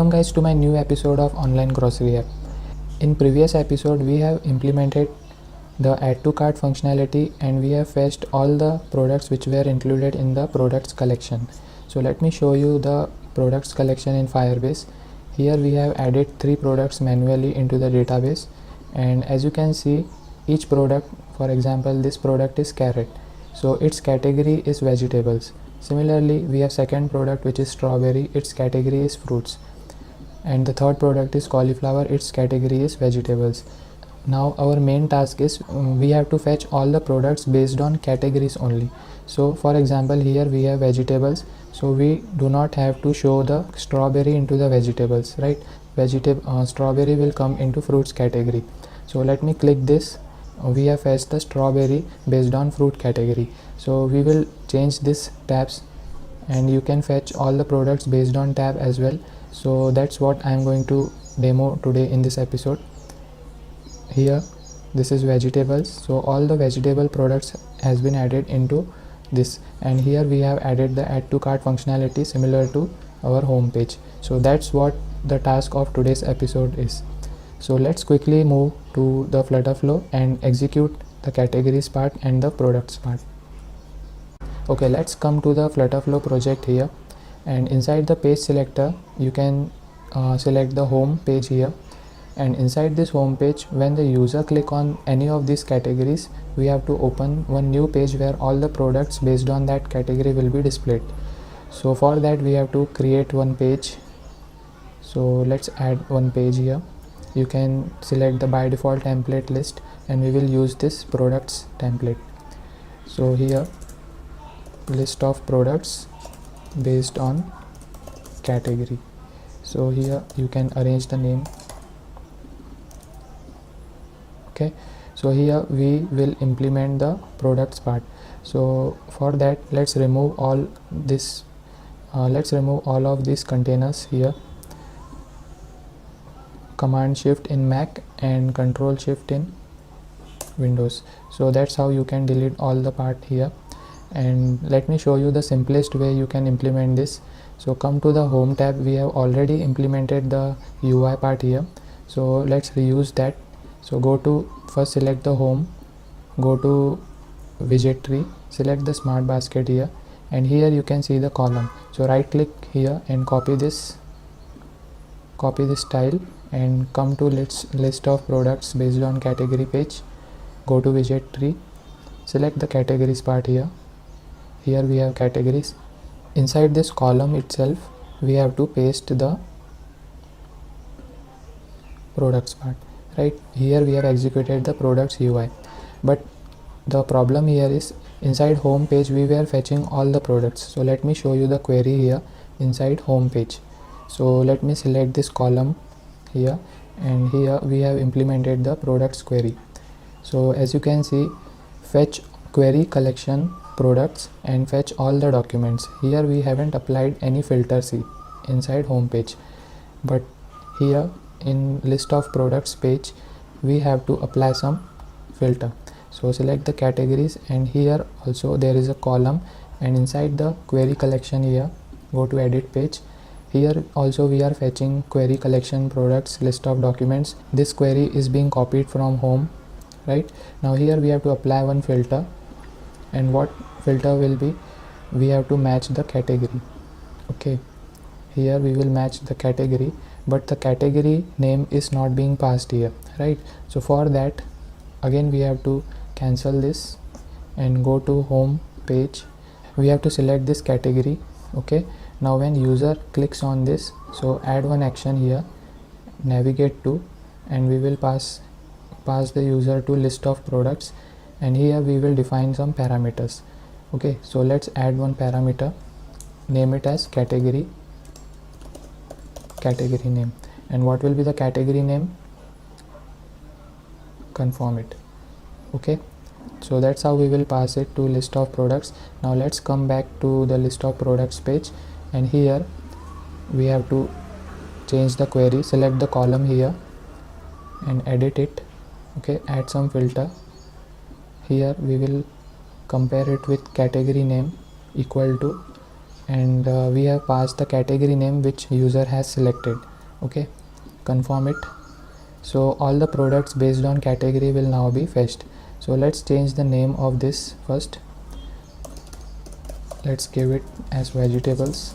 Welcome guys to my new episode of online grocery app. In previous episode we have implemented the add to cart functionality and we have fetched all the products which were included in the products collection. So let me show you the products collection in Firebase. Here we have added 3 products manually into the database, and as you can see each product, for example this product is carrot, so its category is vegetables. Similarly we have second product which is strawberry, its category is fruits, and the third product is cauliflower, its category is vegetables. Now our main task is we have to fetch all the products based on categories only. So for example here we have vegetables, so we do not have to show the strawberry into the vegetables, right? Strawberry will come into fruits category. So let me click this. We have fetched the strawberry based on fruit category. So we will change this tabs and you can fetch all the products based on tab as well. So that's what I am going to demo today in this episode. Here this is vegetables, so all the vegetable products has been added into this, and here we have added the add to cart functionality similar to our home page. So that's what the task of today's episode is. So let's quickly move to the FlutterFlow and execute the categories part and the products part. Okay, let's come to the FlutterFlow project here, and inside the page selector you can select the home page here, and inside this home page when the user click on any of these categories we have to open one new page where all the products based on that category will be displayed. So for that we have to create one page. So let's add one page here. You can select the by default template list and we will use this products template. So here list of products based on category. So here you can arrange the name. Okay, so here we will implement the products part. So for that let's remove all this let's remove all of these containers here. Command shift in Mac and control shift in Windows. So that's how you can delete all the part here, and let me show you the simplest way you can implement this. So come to the home tab. We have already implemented the UI part here, so let's reuse that. So go to first select the home, go to widget tree, select the smart basket here, and here you can see the column. So right click here and copy this tile and come to list of products based on category page. Go to widget tree, select the categories part here. Here we have categories. Inside this column itself we have to paste the products part. Right here we have executed the products UI, but the problem here is inside home page we were fetching all the products. So let me show you the query here inside home page. So let me select this column here, and here we have implemented the products query. So as you can see, fetch query collection products and fetch all the documents. Here we haven't applied any filter inside home page, but here in list of products page we have to apply some filter. So select the categories, and here also there is a column, and inside the query collection here go to edit page. Here also we are fetching query collection products list of documents. This query is being copied from home. Right now here we have to apply one filter, and what filter will be, we have to match the category. Okay, here we will match the category, but the category name is not being passed here, right? So for that again we have to cancel this and go to home page. We have to select this category. Okay, now when user clicks on this, so add one action here, navigate to, and we will pass the user to list of products, and here we will define some parameters. Okay, so let's add one parameter, name it as category name. And what will be the category name? Confirm it. Okay, so that's how we will pass it to list of products. Now let's come back to the list of products page, and here we have to change the query. Select the column here and edit it. Okay, add some filter. Here we will compare it with category name equal to, and we have passed the category name which user has selected. Okay, confirm it. So all the products based on category will now be fetched. So let's change the name of this first. Let's give it as vegetables.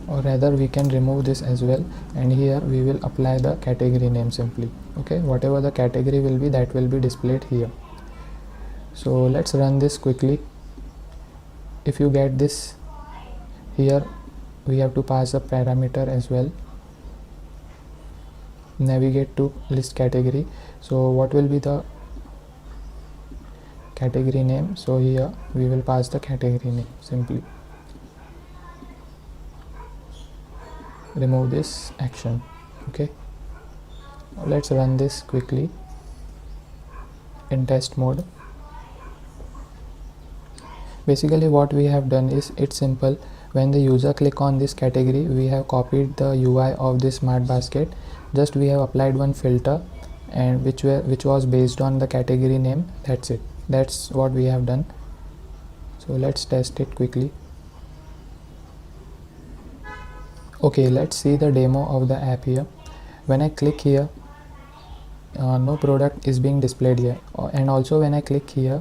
Or rather we can remove this as well, and here we will apply the category name simply. Okay, whatever the category will be, that will be displayed here. So let's run this quickly. If you get this, here we have to pass a parameter as well. Navigate to list category. So what will be the category name? So here we will pass the category name simply. Remove this action. Okay, let's run this quickly in test mode. Basically what we have done is, it's simple. When the user click on this category, we have copied the UI of this smart basket. Just we have applied one filter, and which was based on the category name. That's it. That's what we have done. So let's test it quickly. Okay, let's see the demo of the app here. When I click here, no product is being displayed here, and also when I click here,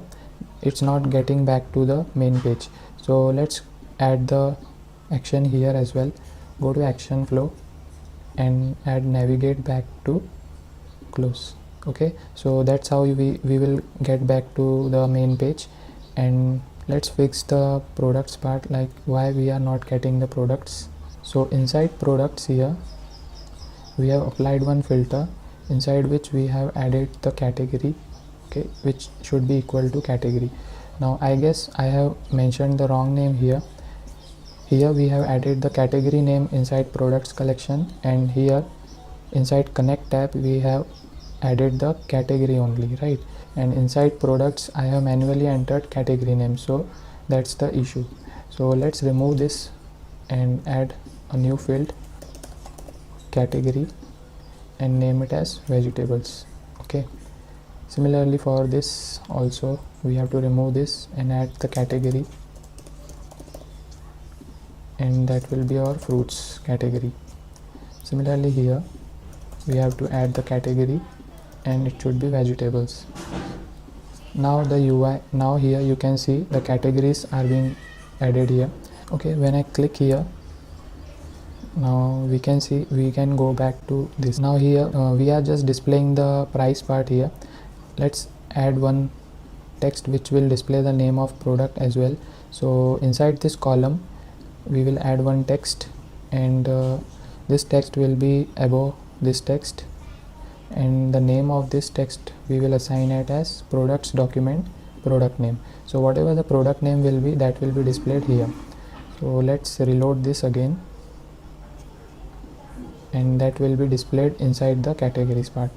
it's not getting back to the main page. So let's add the action here as well. Go to action flow and add navigate back to close. Okay, so that's how we will get back to the main page. And let's fix the products part, like why we are not getting the products. So inside products here, we have applied one filter, inside which we have added the category. Okay, which should be equal to category. Now I guess I have mentioned the wrong name here. Here we have added the category name inside products collection, and here inside connect tab we have added the category only, right? And inside products I have manually entered category name, so that's the issue. So let's remove this and add a new field, category, and name it as vegetables. Okay, similarly for this also we have to remove this and add the category, and that will be our fruits category. Similarly here we have to add the category, and it should be vegetables. Now the UI, now here you can see the categories are being added here. Okay, when I click here, now we can see we can go back to this. Now here we are just displaying the price part here. Let's add one text which will display the name of product as well. So inside this column we will add one text, and this text will be above this text, and the name of this text we will assign it as products document product name. So whatever the product name will be, that will be displayed here. So let's reload this again, and that will be displayed inside the categories part.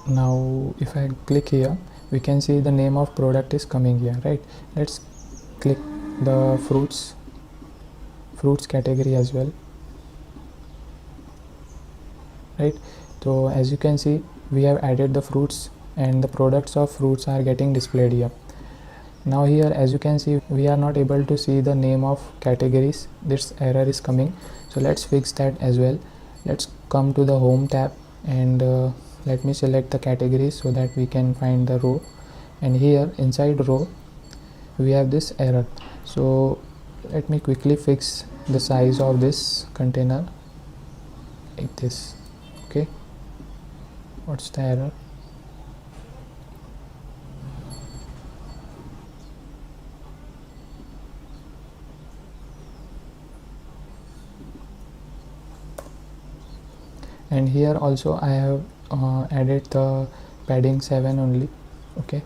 Now if I click here, we can see the name of product is coming here, right? Let's click the fruits category as well, right? So as you can see, we have added the fruits, and the products of fruits are getting displayed here. Now here as you can see, we are not able to see the name of categories. This error is coming, so let's fix that as well. Let's come to the home tab, and let me select the categories so that we can find the row. And here inside row we have this error. So let me quickly fix the size of this container like this. Okay, what's the error? And here also I have added the padding 7 only. Okay,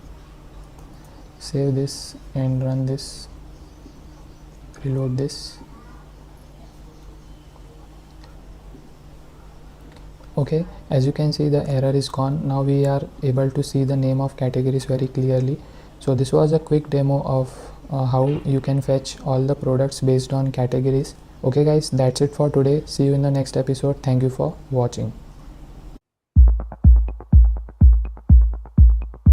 save this and run this, reload this. Okay, as you can see, the error is gone. Now we are able to see the name of categories very clearly. So this was a quick demo of how you can fetch all the products based on categories. Okay guys, that's it for today. See you in the next episode. Thank you for watching.